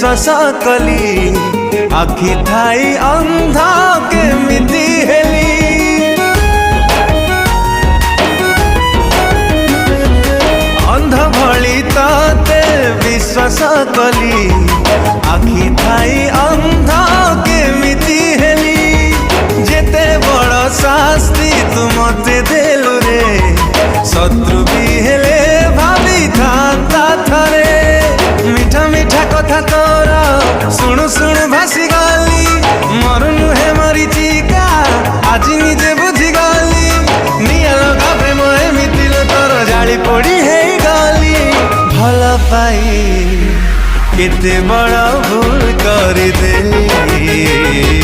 विश्वास कली आखि थाई अंधा केमिति हेली अंध भली ताते विश्वास कली आखि थाई अंधा केमिति हेली जेते बड़ शास्ति तू मते देलु रे शत्रु भी हेले भाभी था थरे मीठा मीठा कथा तोरा शुणु शुणु भासी गली मरु नुहे मरी चिका आज निजे बुझी गली निया लगा प्रेम एमिति तोर जाली पड़ी है गली भल पाई केते बड़ भूल कर देली।